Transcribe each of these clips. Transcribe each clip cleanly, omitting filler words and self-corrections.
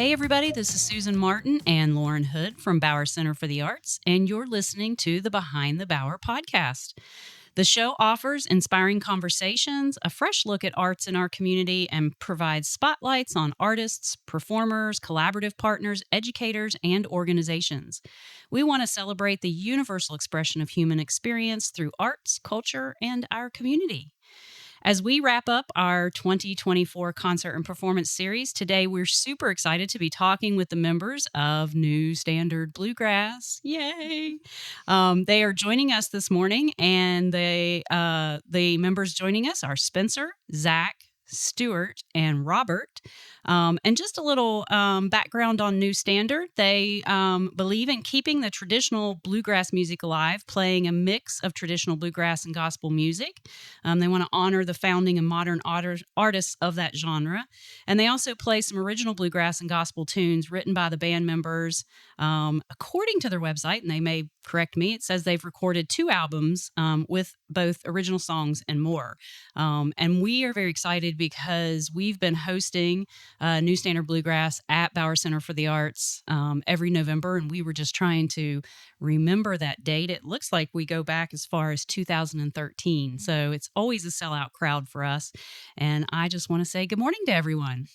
Hey everybody, this is Susan Martin and Lauren Hood from Bauer Center for the Arts, and you're listening to the Behind the Bauer podcast. The show offers inspiring conversations, a fresh look at arts in our community, and provides spotlights on artists, performers, collaborative partners, educators, and organizations. We want to celebrate the universal expression of human experience through arts, culture, and our community. As we wrap up our 2024 concert and performance series, today we're super excited to be talking with the members of New Standard Bluegrass. Yay! They are joining us this morning, and the members joining us are Spencer, Zach, Stuart, and Robert. And just a little background on New Standard. They believe in keeping the traditional bluegrass music alive, playing a mix of traditional bluegrass and gospel music. They want to honor the founding and modern artists of that genre. And they also play some original bluegrass and gospel tunes written by the band members. According to their website, and they may correct me, it says they've recorded 2 albums with both original songs and more. And we are very excited because we've been hosting New Standard Bluegrass at Bauer Center for the Arts every November, and we were just trying to remember that date. It looks like we go back as far as 2013, so it's always a sellout crowd for us. And I just want to say good morning to everyone.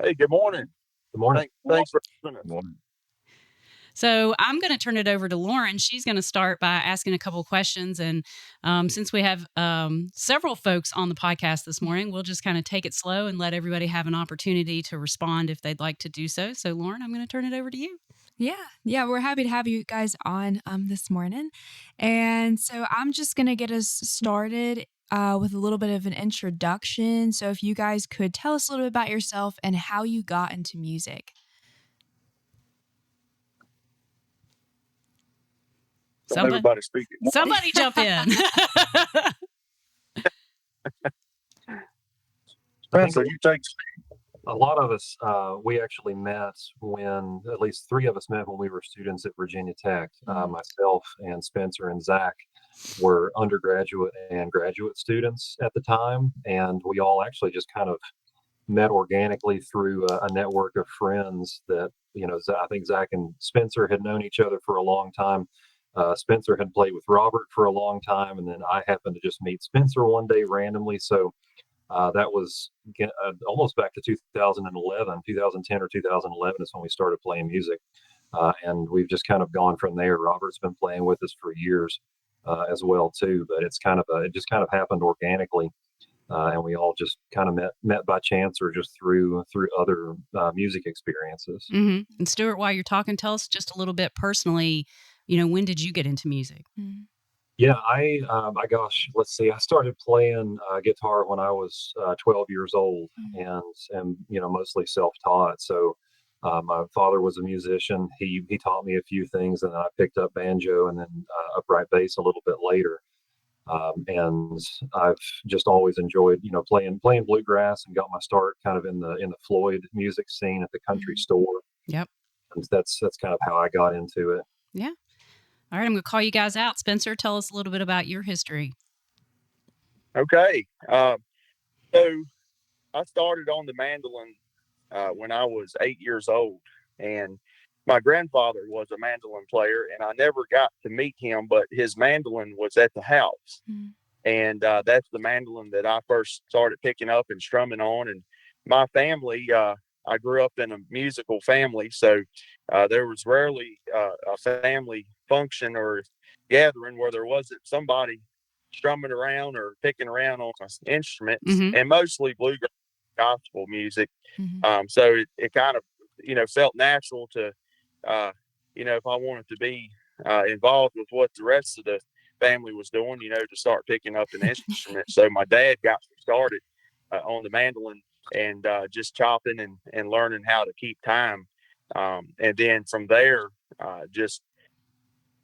Hey, good morning. Good morning. Thanks for having us. So I'm going to turn it over to Lauren. She's going to start by asking a couple of questions. And since we have several folks on the podcast this morning, we'll just kind of take it slow and let everybody have an opportunity to respond if they'd like to do so. So Lauren, I'm going to turn it over to you. Yeah, we're happy to have you guys on this morning. And so I'm just going to get us started with a little bit of an introduction. So if you guys could tell us a little bit about yourself and how you got into music. Everybody speaking. Somebody jump in. Spencer, you take. A lot of us, we actually met when, at least 3 of us met when we were students at Virginia Tech. Myself and Spencer and Zach were undergraduate and graduate students at the time. And we all actually just kind of met organically through a network of friends that, I think Zach and Spencer had known each other for a long time. Spencer had played with Robert for a long time, and then I happened to just meet Spencer one day randomly. So that was almost back to 2010 or 2011 is when we started playing music. And we've just kind of gone from there. Robert's been playing with us for years as well, too. But it just kind of happened organically. And we all just kind of met by chance or just through other music experiences. Mm-hmm. And Stuart, while you're talking, tell us just a little bit personally, when did you get into music? Mm-hmm. Yeah, let's see. I started playing guitar when I was 12 years old, and mostly self-taught. So my father was a musician. He taught me a few things, and then I picked up banjo and then upright bass a little bit later. And I've just always enjoyed, playing bluegrass, and got my start kind of in the Floyd music scene at the country store. Yep. And that's kind of how I got into it. Yeah. All right, I'm going to call you guys out. Spencer, tell us a little bit about your history. Okay. So I started on the mandolin when I was 8 years old. And my grandfather was a mandolin player, and I never got to meet him, but his mandolin was at the house. Mm-hmm. And that's the mandolin that I first started picking up and strumming on. And my family, I grew up in a musical family, so there was rarely a family function or gathering where there wasn't somebody strumming around or picking around on instruments, and mostly bluegrass gospel music. So it kind of, felt natural to, if I wanted to be involved with what the rest of the family was doing, to start picking up an instrument. So my dad got me started on the mandolin and just chopping and learning how to keep time. And then from there,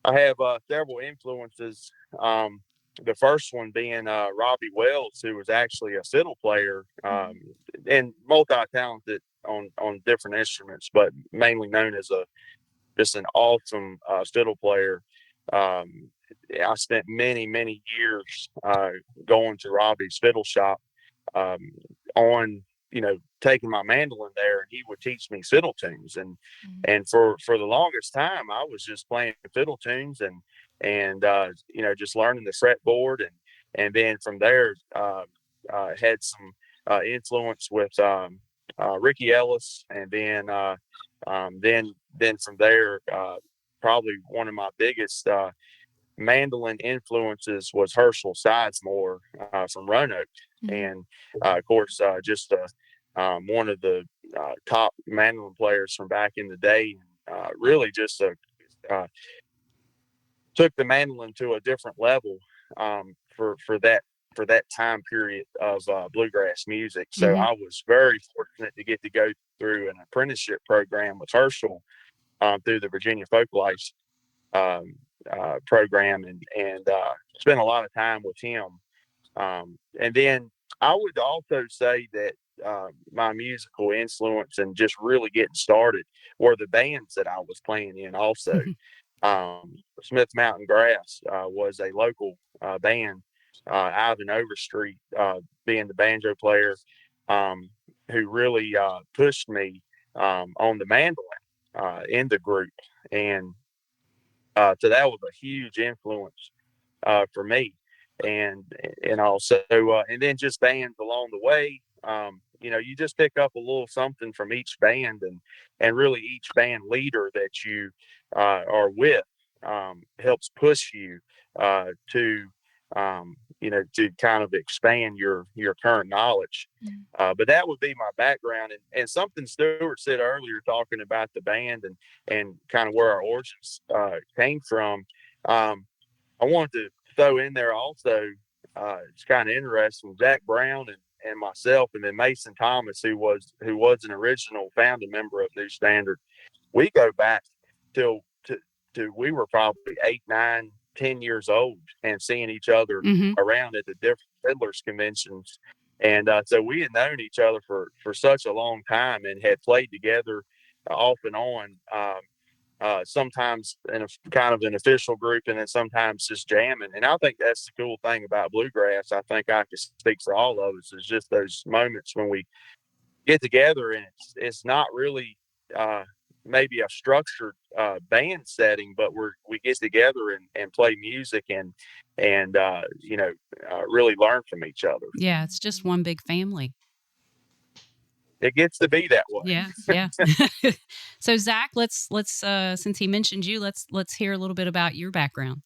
I have several influences. The first one being Robbie Wells, who was actually a fiddle player and multi-talented on different instruments, but mainly known as just an awesome fiddle player. I spent many, many years going to Robbie's fiddle shop on, taking my mandolin there, and he would teach me fiddle tunes. And for the longest time, I was just playing fiddle tunes and just learning the fretboard, and then from there, had some influence with Ricky Ellis, and then from there, probably one of my biggest mandolin influences was Herschel Sizemore from Roanoke, and of course, just one of the top mandolin players from back in the day. Really, just took the mandolin to a different level for that time period of bluegrass music. So I was very fortunate to get to go through an apprenticeship program with Herschel through the Virginia Folk Life program, and spent a lot of time with him. And then I would also say that my musical influence and just really getting started were the bands that I was playing in also. Smith Mountain Grass was a local band. Ivan Overstreet being the banjo player, who really pushed me on the mandolin in the group. And so that was a huge influence for me. And also and then just bands along the way. You just pick up a little something from each band, and really each band leader that you are with helps push you to to kind of expand your current knowledge. But that would be my background, and something Stuart said earlier, talking about the band and kind of where our origins came from. I wanted to throw in there also, it's kind of interesting, Zach Brown and myself, and then Mason Thomas, who was an original founding member of New Standard. We go back till to we were probably 8, 9, 10 years old, and seeing each other around at the different fiddlers conventions. And so we had known each other for such a long time, and had played together off and on. Sometimes in a kind of an official group, and then sometimes just jamming. And I think that's the cool thing about bluegrass. I think I can speak for all of us, is just those moments when we get together, and it's not really maybe a structured band setting, but we get together and play music and really learn from each other. Yeah, it's just one big family. It gets to be that way. Yeah. So Zach, let's since he mentioned you, let's hear a little bit about your background.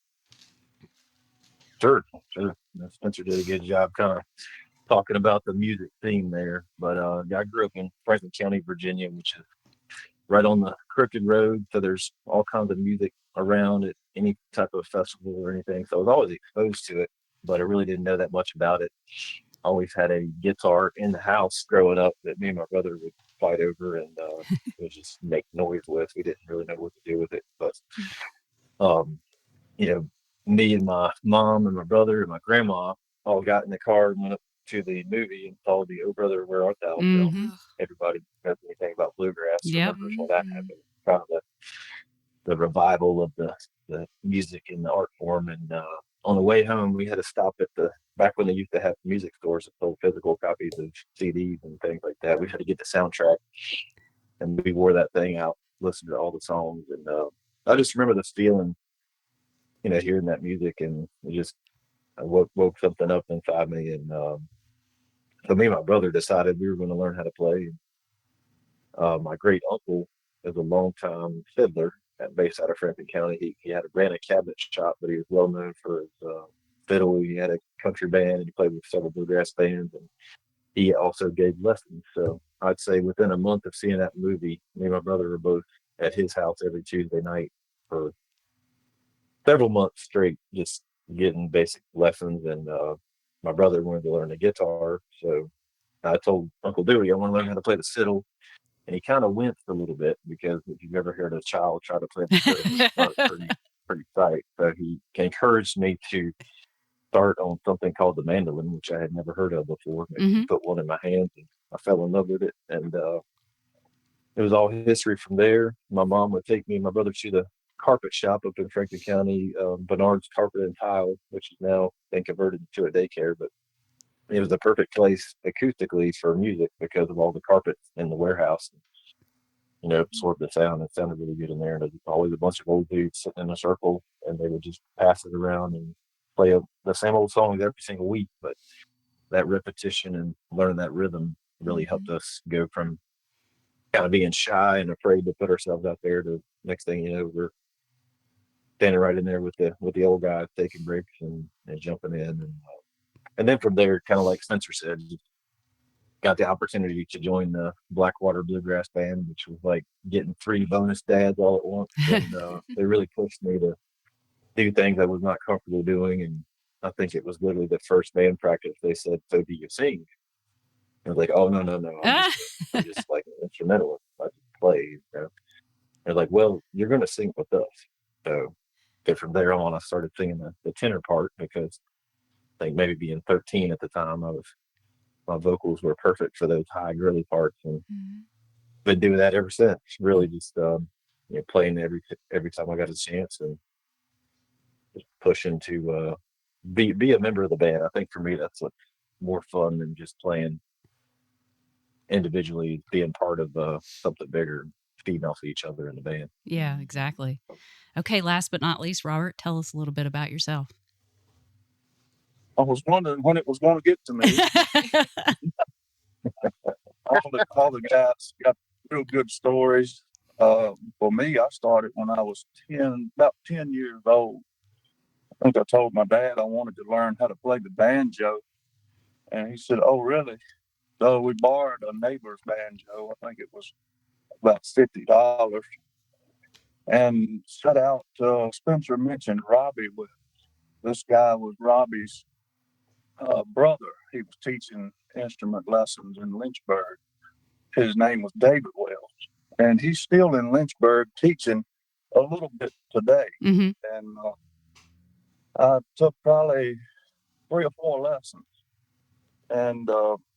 Sure. Spencer did a good job kind of talking about the music theme there. But I grew up in Franklin County, Virginia, which is right on the Crooked Road. So there's all kinds of music around at any type of festival or anything. So I was always exposed to it, but I really didn't know that much about it. Always had a guitar in the house growing up that me and my brother would fight over, and it would just make noise with. We didn't really know what to do with it, but me and my mom and my brother and my grandma all got in the car and went up to the movie and saw the Oh Brother Where Art Thou film. Everybody knows anything about bluegrass remembers when that happened. Kind of the revival of the music and the art form. And on the way home, we had to stop at back when they used to have music stores that sold physical copies of CDs and things like that. We had to get the soundtrack, and we wore that thing out, listened to all the songs. And I just remember this feeling, hearing that music, and it just woke something up inside me. And so me and my brother decided we were going to learn how to play. My great uncle is a longtime fiddler based out of Franklin County. He ran a cabinet shop, but he was well known for his fiddle. He had a country band, and he played with several bluegrass bands, and he also gave lessons. So I'd say within a month of seeing that movie, me and my brother were both at his house every Tuesday night for several months straight, just getting basic lessons. And my brother wanted to learn the guitar, so I told Uncle Dewey I want to learn how to play the fiddle. And he kind of winced a little bit, because if you've ever heard a child try to play the fiddle, it's not pretty tight. So he encouraged me to start on something called the mandolin, which I had never heard of before. Maybe put one in my hands, and I fell in love with it. And it was all history from there. My mom would take me and my brother to the carpet shop up in Franklin County, Bernard's Carpet and Tile, which is now been converted to a daycare. But It was the perfect place acoustically for music because of all the carpet in the warehouse. Absorbed the sound. It sounded really good in there. And there's always a bunch of old dudes sitting in a circle, and they would just pass it around and play the same old songs every single week. But that repetition and learning that rhythm really helped us go from kind of being shy and afraid to put ourselves out there to next thing you know, we're standing right in there with the old guys taking breaks and jumping in. And then from there, kind of like Spencer said, got the opportunity to join the Blackwater Bluegrass Band, which was like getting 3 bonus dads all at once. And they really pushed me to do things I was not comfortable doing. And I think it was literally the first band practice. They said, "So do you sing?" I was like, "Oh, no, no, no. I'm just like an instrumentalist. I just play." They're like, "Well, you're going to sing with us." So from there on, I started singing the tenor part because I think maybe being 13 at the time, my vocals were perfect for those high girly parts, and been doing that ever since. Really, just playing every time I got a chance, and just pushing to be a member of the band. I think for me, that's what's more fun than just playing individually. Being part of something bigger, feeding off of each other in the band. Yeah, exactly. Okay, last but not least, Robert, tell us a little bit about yourself. I was wondering when it was going to get to me. all the guys got real good stories. For me, I started when I was about 10 years old. I think I told my dad I wanted to learn how to play the banjo. And he said, "Oh, really?" So we borrowed a neighbor's banjo. I think it was about $50. And set out, Spencer mentioned Robbie Williams. This guy was Robbie's brother. He was teaching instrument lessons in Lynchburg. His name was David Wells, and he's still in Lynchburg teaching a little bit today. Mm-hmm. And I took probably 3 or 4 lessons, and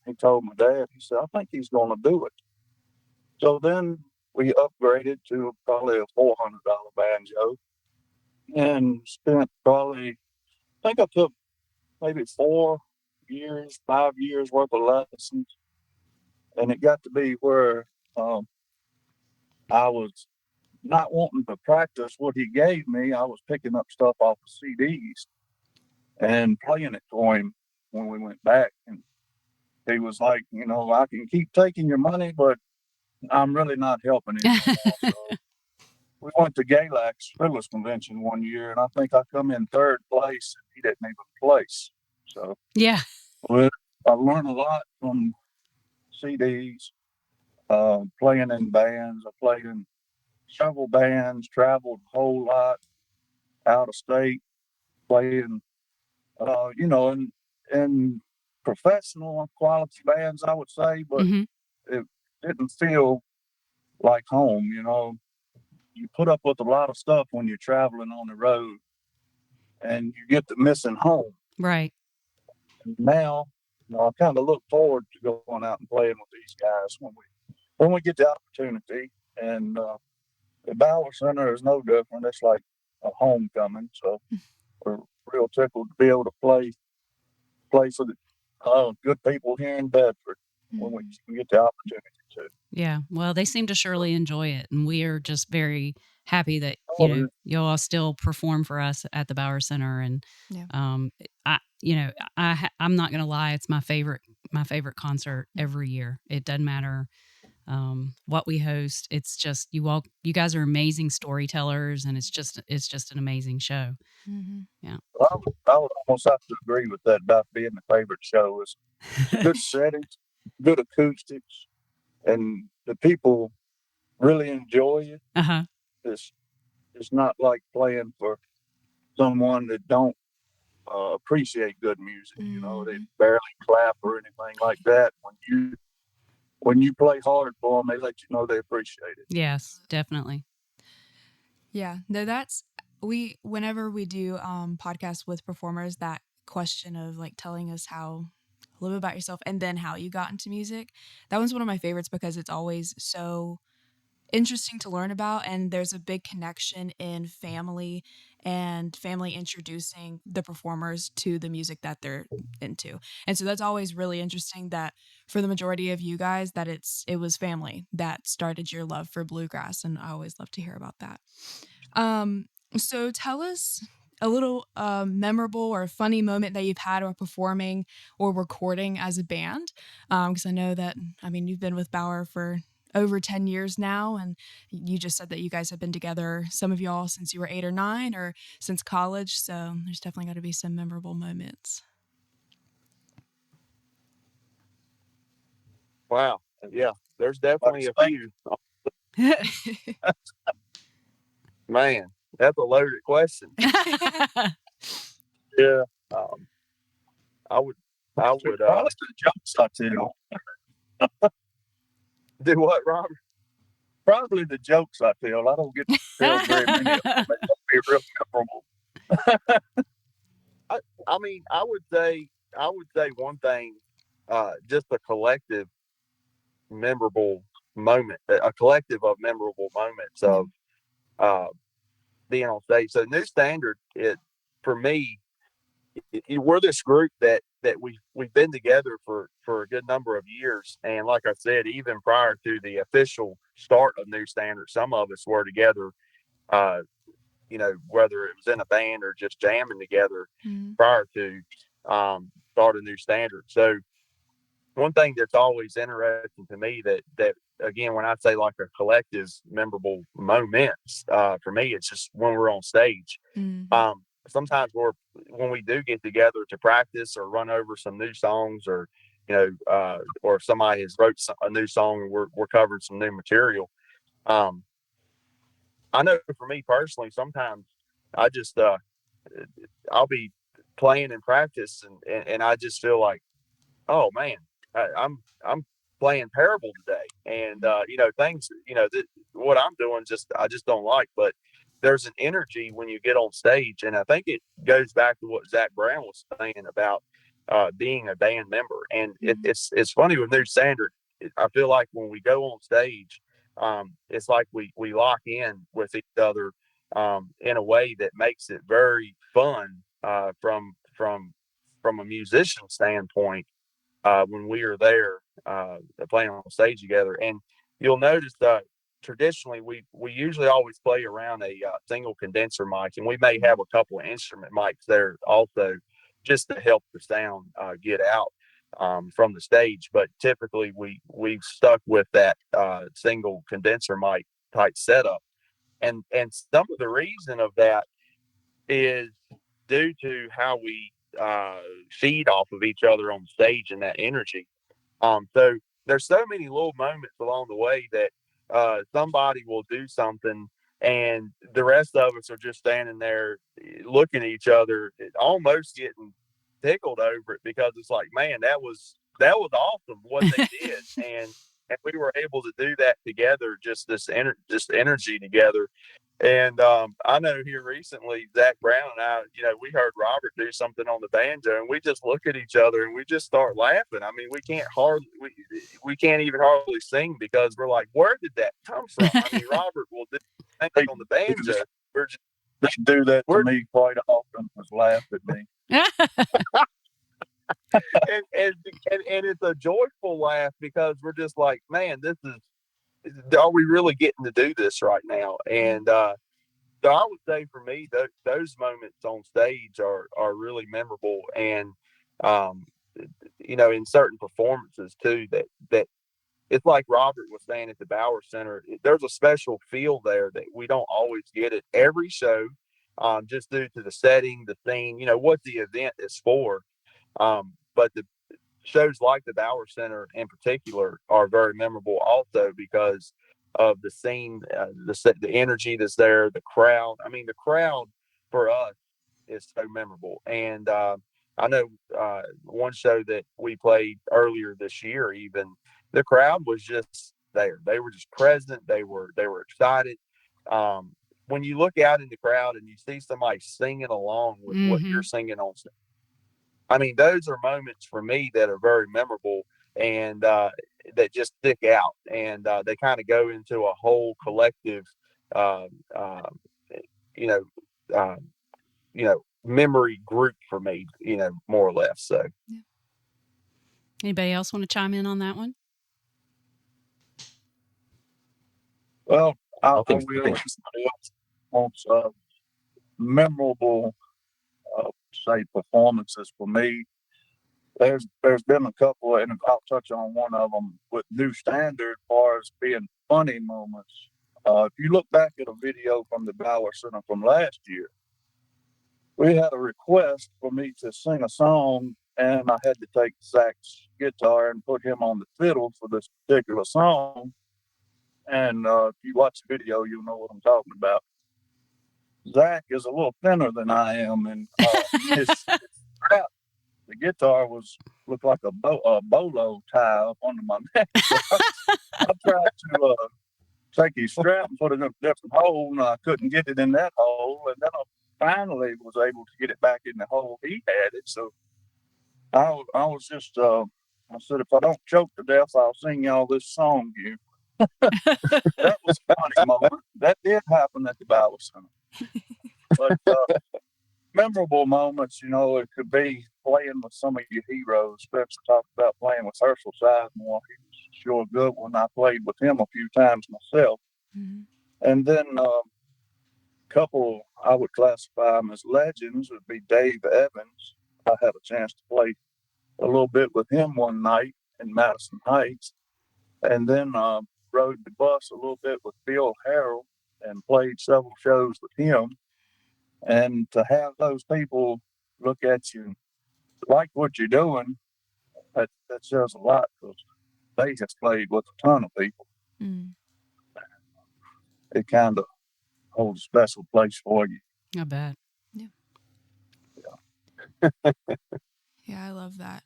he told my dad, he said, "I think he's going to do it." So then we upgraded to probably a $400 banjo, and spent probably, I think I took maybe 5 years worth of lessons, and it got to be where I was not wanting to practice what he gave me. I was picking up stuff off of CDs and playing it for him when we went back. And he was like, "I can keep taking your money, but I'm really not helping him." So we went to Galac's Fiddlers Convention one year, and I think I come in 3rd place, and he didn't even place. So yeah, I learned a lot from CDs, playing in bands. I played in several bands, traveled a whole lot out of state, playing, in professional quality bands, I would say, but it didn't feel like home. You put up with a lot of stuff when you're traveling on the road, and you get to missing home. right. And now, I kind of look forward to going out and playing with these guys when we get the opportunity. And the Bauer Center is no different. It's like a homecoming. So we're real tickled to be able to play for the good people here in Bedford when we get the opportunity to. Yeah, well, they seem to surely enjoy it, and we are just very happy that Oh, you all still perform for us at the Bauer Center. And Yeah. I'm not going to lie, it's my favorite concert every year. It doesn't matter what we host. It's just you guys are amazing storytellers, and it's just an amazing show. Yeah. I would almost have to agree with that about being the favorite show. It's good settings, good acoustics, and the people really enjoy it. Uh-huh. It's not like playing for someone that don't appreciate good music. They barely clap or anything like that. When you play hard for them, they let you know they appreciate it. Yes, definitely. Yeah, no, whenever we do podcasts with performers, that question of like telling us a little bit about yourself and then how you got into music, that one's one of my favorites because it's always so interesting to learn about, and there's a big connection in family and family introducing the performers to the music that they're into. And so that's always really interesting that for the majority of you guys that it was family that started your love for bluegrass, and I always love to hear about that. So tell us a little memorable or funny moment that you've had while performing or recording as a band, because I know that, I mean, you've been with Bauer for over 10 years now, and you just said that you guys have been together, some of y'all, since you were 8 or 9 or since college, so there's definitely got to be some memorable moments. Wow. Yeah, there's definitely a few. Man, that's a loaded question. Yeah. I would Probably the jokes I tell. do what, Robert? Probably the jokes I tell. I don't get to tell very many of them. They won't be real memorable. I mean, I would say one thing, just a collective memorable moment, a collective of memorable moments of uh, being on stage. So New Standard, for me, we're this group that we've been together for a good number of years, and like I said, even prior to the official start of New Standard, some of us were together. Uh, whether it was in a band or just jamming together prior to start a New Standard. So one thing that's always interesting to me that again, when I say like a collective memorable moments, for me, it's just when we're on stage. Sometimes when we do get together to practice or run over some new songs, or or somebody has wrote a new song and we're covering some new material. I know for me personally, sometimes I just I'll be playing in practice, and I just feel like, oh man, I'm playing parable today, and things, what I'm doing, I just don't like. But there's an energy when you get on stage, and I think it goes back to what Zach Brown was saying about being a band member. And it's funny with New Standard. I feel like when we go on stage, it's like we lock in with each other in a way that makes it very fun from a musician standpoint when we are there playing on stage together. And you'll notice that traditionally we usually always play around a single condenser mic, and we may have a couple of instrument mics there also, just to help the sound get out from the stage. But typically we've stuck with that single condenser mic type setup, and some of the reason of that is due to how we feed off of each other on stage and that energy. So there's so many little moments along the way that somebody will do something, and the rest of us are just standing there looking at each other, almost getting tickled over it, because it's like, man, that was awesome what they did, and we were able to do that together, just just energy together. And I know here recently, Zach Brown and I, we heard Robert do something on the banjo, and we just look at each other and we just start laughing. I mean, we can't even hardly sing, because we're like, where did that come from? I mean, Robert will do things on the banjo. They do that to me quite often. Just laugh at me. and it's a joyful laugh, because we're just like, man, are we really getting to do this right now? And so I would say for me, those moments on stage are really memorable, and um, in certain performances too, that it's like Robert was saying at the Bauer Center. There's a special feel there that we don't always get at every show, just due to the setting, the theme, what the event is for. But the shows like the Bauer Center in particular are very memorable also, because of the scene, the energy that's there, the crowd. I mean, the crowd for us is so memorable. And I know one show that we played earlier this year, even the crowd was just there. They were just present. They were excited. Um, when you look out in the crowd and you see somebody singing along with what you're singing on stage, I mean, those are moments for me that are very memorable. And that just stick out, and they kind of go into a whole collective, uh, uh, you know, uh, memory group for me, more or less. So, Yeah. Anybody else want to chime in on that one? Well, I I think will. If somebody else wants memorable, say, performances for me, there's been a couple, and I'll touch on one of them with New Standard as far as being funny moments. If you look back at a video from the Bauer Center from last year, we had a request for me to sing a song, and I had to take Zach's guitar and put him on the fiddle for this particular song. And if you watch the video, you'll know what I'm talking about. Zach is a little thinner than I am, and his strap, the guitar looked like a bolo tie up under my neck. So I tried to take his strap and put it in a different hole, and I couldn't get it in that hole. And then I finally was able to get it back in the hole he had it. So I was just, I said, if I don't choke to death, I'll sing y'all this song here. That was a funny moment. That did happen at the Bible Center. But memorable moments, it could be playing with some of your heroes. Spencer talked about playing with Herschel Sizemore. He was sure good when I played with him a few times myself. Mm-hmm. And then a couple I would classify them as legends would be Dave Evans. I had a chance to play a little bit with him one night in Madison Heights. And then rode the bus a little bit with Bill Harrell and played several shows with him. And to have those people look at you, like what you're doing, that says a lot, because they have played with a ton of people. Mm. It kind of holds a special place for you. I bet. Yeah, I love that.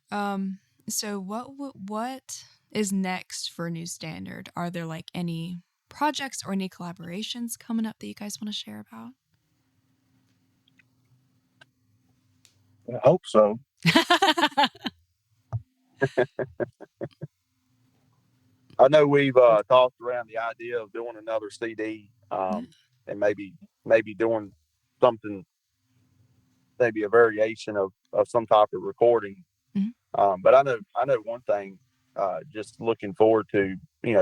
So what is next for New Standard? Are there like any projects or any collaborations coming up that you guys want to share about? I hope so. I know we've talked around the idea of doing another CD, and maybe doing something, maybe a variation of some type of recording. Mm-hmm. But I know one thing. Just looking forward to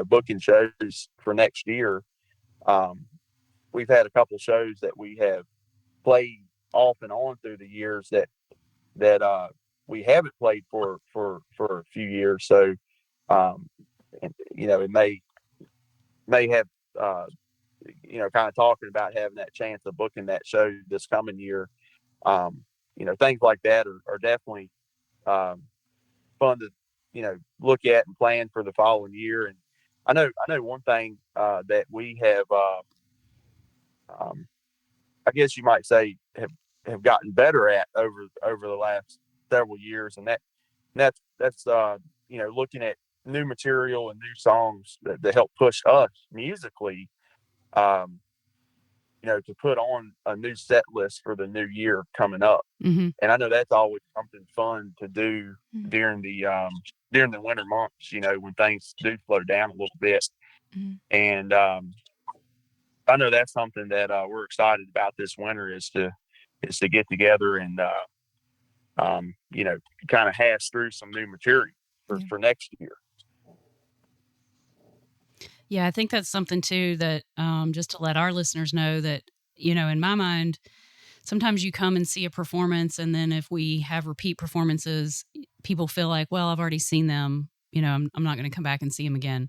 booking shows for next year. We've had a couple shows that we have played off and on through the years that we haven't played for a few years. So, and, it may have, kind of talking about having that chance of booking that show this coming year. Things like that are definitely fun to, look at and plan for the following year. And I know one thing that we have, I guess you might say, have gotten better at over the last several years, and that's looking at new material and new songs that help push us musically, to put on a new set list for the new year coming up. Mm-hmm. And I know that's always something fun to do Mm-hmm. during the winter months, when things do slow down a little bit. Mm-hmm. And I know that's something that we're excited about this winter is to get together and kind of hash through some new material for next year. Yeah, I think that's something too that just to let our listeners know that, in my mind, sometimes you come and see a performance, and then if we have repeat performances, people feel like, well, I've already seen them. I'm not going to come back and see them again.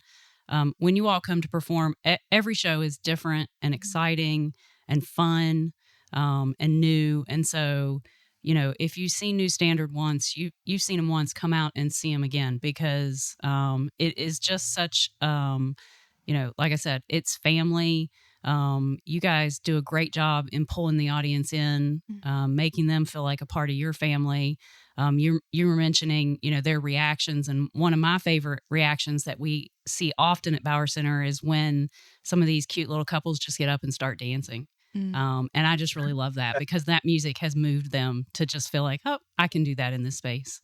When you all come to perform, every show is different and exciting and fun and new. And so, if you've seen New Standard once, you've seen them once, come out and see them again, because it is just such, like I said, it's family. You guys do a great job in pulling the audience in, making them feel like a part of your family. You were mentioning, their reactions, and one of my favorite reactions that we see often at Bauer Center is when some of these cute little couples just get up and start dancing. And I just really love that, because that music has moved them to just feel like, oh, I can do that in this space.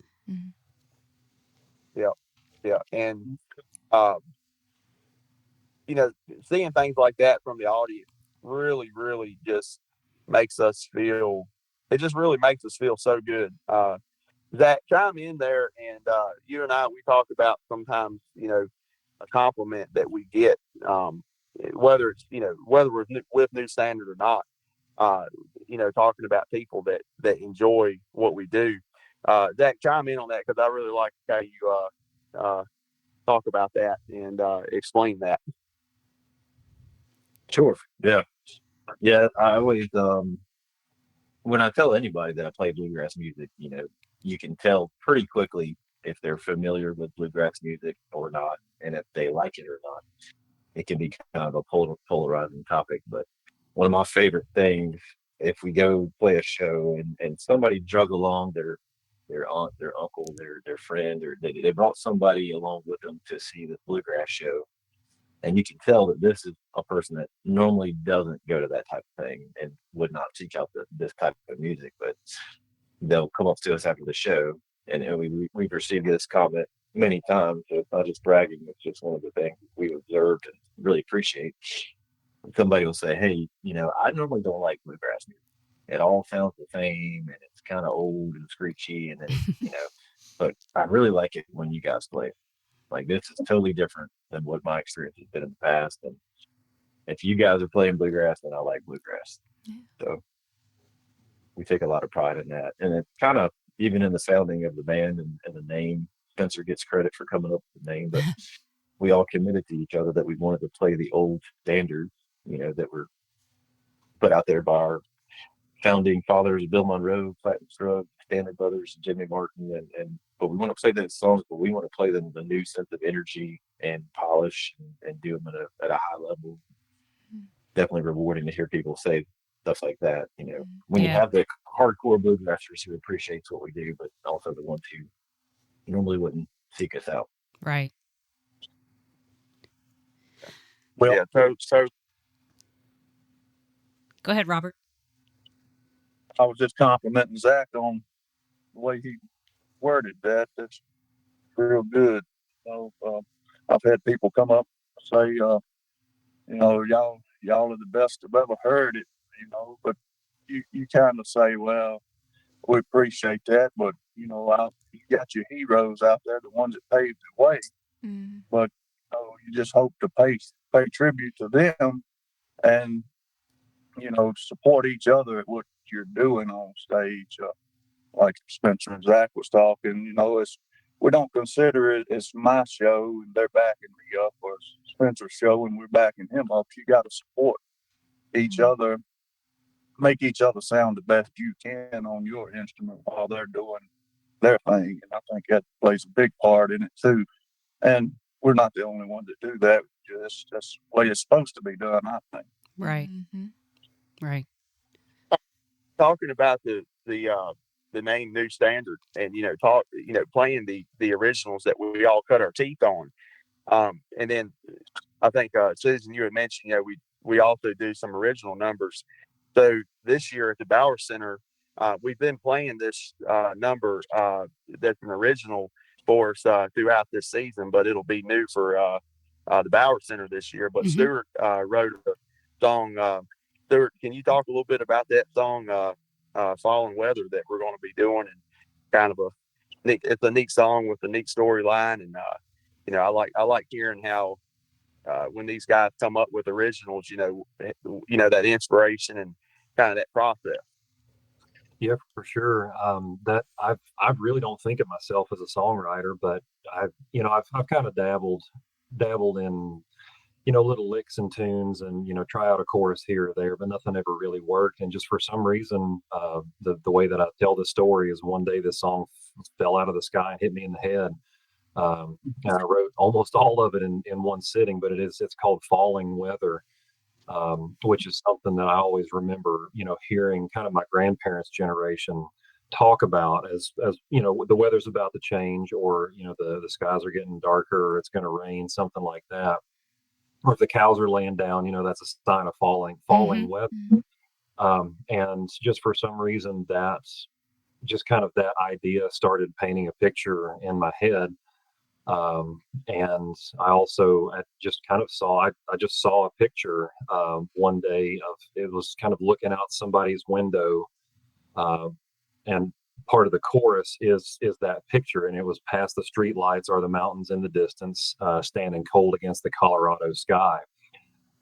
Yeah. And uh, seeing things like that from the audience really, really just makes us feel. It just really makes us feel so good. Zach, chime in there, and you and I, we talk about sometimes, a compliment that we get, whether it's, whether we're with New Standard or not. Uh, talking about people that enjoy what we do. Zach, chime in on that because I really like how you talk about that and explain that. Sure. Yeah. Yeah. I always, when I tell anybody that I play bluegrass music, you can tell pretty quickly if they're familiar with bluegrass music or not, and if they like it or not. It can be kind of a polarizing topic, but one of my favorite things, if we go play a show and somebody drug along their aunt, their uncle, their friend, or they brought somebody along with them to see the bluegrass show, and you can tell that this is a person that normally doesn't go to that type of thing and would not seek out this type of music, but they'll come up to us after the show, and we've received this comment many times. So it's not just bragging; it's just one of the things we've observed and really appreciate. Somebody will say, "Hey, I normally don't like bluegrass music. It all sounds the same, and it's kind of old and screechy, and then but I really like it when you guys play. Like this is totally different than what my experience has been in the past. And if you guys are playing bluegrass, then I like bluegrass. Yeah. So we take a lot of pride in that. And it's kind of even in the sounding of the band and the name. Spencer gets credit for coming up with the name, but we all committed to each other that we wanted to play the old standards, that were put out there by our founding fathers, Bill Monroe, Platinum Scruggs, Standard Brothers, Jimmy Martin, but we want to play those songs, but we want to play them with a new sense of energy and polish and do them at a high level. Definitely rewarding to hear people say stuff like that. When you have the hardcore bluegrassers who appreciates what we do, but also the ones who normally wouldn't seek us out. Right. Well, yeah. So go ahead, Robert. I was just complimenting Zach on the way he worded that. That's real good. I've had people come up and say, y'all are the best I've ever heard it, but you kind of say, well, we appreciate that, but you got your heroes out there, the ones that paved the way. Mm. But you just hope to pay tribute to them and support each other at what you're doing on stage. Like Spencer and Zach was talking, we don't consider it as my show and they're backing me up, or Spencer's show and we're backing him up. You got to support each other, make each other sound the best you can on your instrument while they're doing their thing. And I think that plays a big part in it too. And we're not the only ones that do that. That's the way it's supposed to be done, I think. Right. Mm-hmm. Right. Talking about the name New Standard and playing the originals that we all cut our teeth on, and then I think Susan, you had mentioned we also do some original numbers. So this year at the Bauer Center, we've been playing this number that's an original for us throughout this season, but it'll be new for the Bauer Center this year. But Stuart wrote a song. Stuart, can you talk a little bit about that song, Fallen Weather, that we're going to be doing? And kind of it's a neat song with a neat storyline. And, I like hearing how when these guys come up with originals, that inspiration and kind of that process. Yeah, for sure. That I really don't think of myself as a songwriter, but I've kind of dabbled in little licks and tunes and try out a chorus here or there, but nothing ever really worked. And just for some reason, the way that I tell the story is one day this song fell out of the sky and hit me in the head. And I wrote almost all of it in one sitting, but it's called Falling Weather. Which is something that I always remember, hearing kind of my grandparents' generation talk about as the weather's about to change, or the skies are getting darker, or it's going to rain, something like that. Or if the cows are laying down, that's a sign of falling weather. And just for some reason, that's just kind of that idea started painting a picture in my head And I just kind of I just saw a picture one day of, it was kind of looking out somebody's window, uh, and part of the chorus is that picture, and it was past the street lights are the mountains in the distance, standing cold against the Colorado sky.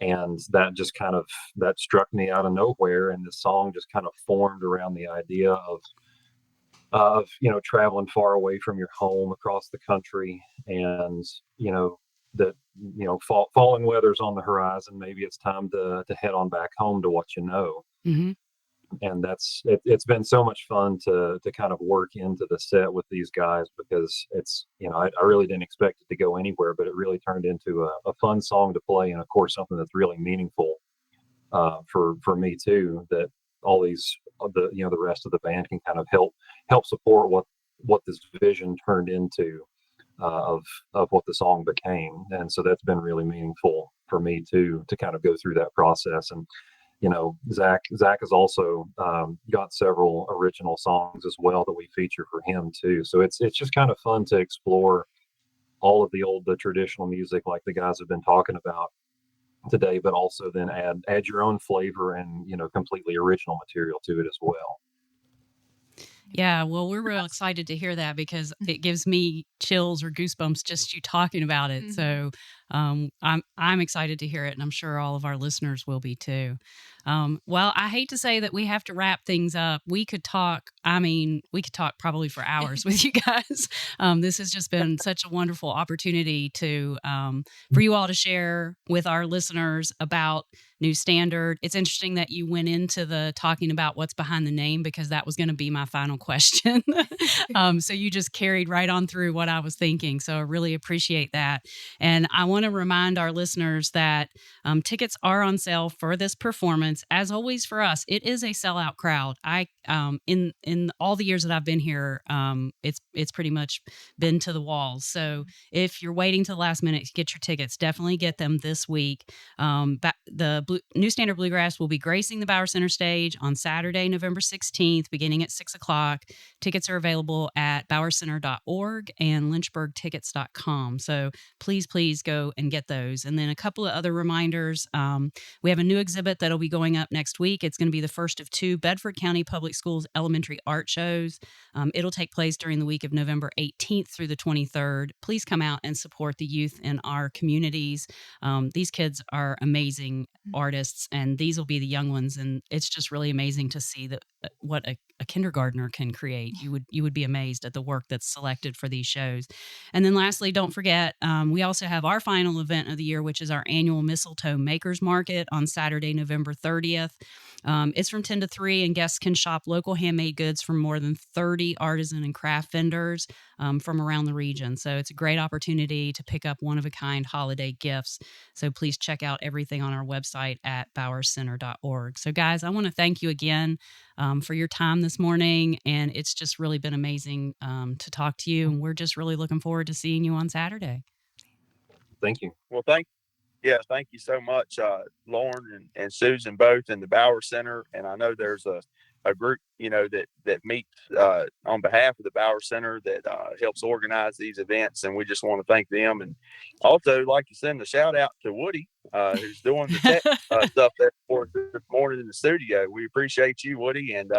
And that just kind of, that struck me out of nowhere, and the song just kind of formed around the idea of traveling far away from your home across the country, and that falling weather's on the horizon. Maybe it's time to head on back home to what you know. Mm-hmm. And it's been so much fun to kind of work into the set with these guys, because it's, I really didn't expect it to go anywhere, but it really turned into a fun song to play, and of course something that's really meaningful for me too, that all these the rest of the band can kind of help support what this vision turned into, of what the song became. And so that's been really meaningful for me too, to kind of go through that process. And Zach has also got several original songs as well that we feature for him too. So it's just kind of fun to explore all of the traditional music like the guys have been talking about today, but also then add your own flavor and completely original material to it as well. Yeah, well, we're real excited to hear that, because it gives me chills or goosebumps just you talking about it. Mm-hmm. So I'm excited to hear it, and I'm sure all of our listeners will be too. Well, I hate to say that we have to wrap things up. We could talk. We could talk probably for hours with you guys. This has just been such a wonderful opportunity for you all to share with our listeners about New Standard. It's interesting that you went into the talking about what's behind the name, because that was going to be my final question. So you just carried right on through what I was thinking. So I really appreciate that. And I want to remind our listeners that tickets are on sale for this performance. As always for us, it is a sellout crowd. In all the years that I've been here, it's pretty much been to the walls. So if you're waiting to the last minute to get your tickets, definitely get them this week. New Standard Bluegrass will be gracing the Bauer Center stage on Saturday, November 16th, beginning at 6 o'clock. Tickets are available at bowercenter.org and lynchburgtickets.com. So please go and get those. And then a couple of other reminders. We have a new exhibit that'll be going up next week. It's going to be the first of two Bedford County Public Schools elementary art shows. It'll take place during the week of November 18th through the 23rd. Please come out and support the youth in our communities. These kids are amazing artists, and these will be the young ones. And it's just really amazing to see what a kindergartner can create. You would be amazed at the work that's selected for these shows. And then lastly, don't forget, we also have our final event of the year, which is our annual Mistletoe Makers Market on Saturday, November 30th. It's from 10 to 3, and guests can shop local handmade goods from more than 30 artisan and craft vendors from around the region. So it's a great opportunity to pick up one-of-a-kind holiday gifts. So please check out everything on our website at bowercenter.org. So guys, I want to thank you again for your time this morning, and it's just really been amazing to talk to you, and we're just really looking forward to seeing you on Saturday. Thank you. Well, thank you so much, Lauren and Susan, both in the Bauer Center. And I know there's a group, that meets on behalf of the Bauer Center that helps organize these events. And we just want to thank them. And also like to send a shout out to Woody, who's doing the tech stuff there for us this morning in the studio. We appreciate you, Woody, and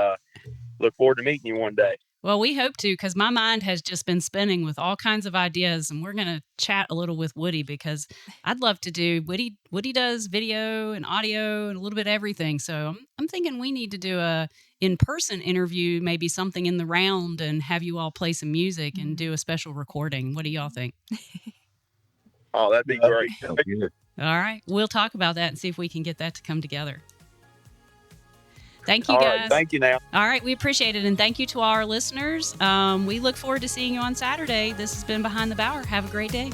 look forward to meeting you one day. Well, we hope to, because my mind has just been spinning with all kinds of ideas, and we're going to chat a little with Woody, because I'd love to do. Woody does video and audio and a little bit of everything. So I'm thinking we need to do a in-person interview, maybe something in the round, and have you all play some music and do a special recording. What do y'all think? Oh, that'd be great. All right. We'll talk about that and see if we can get that to come together. Thank you, guys. All right, thank you now. All right, we appreciate it. And thank you to all our listeners. We look forward to seeing you on Saturday. This has been Behind the Bauer. Have a great day.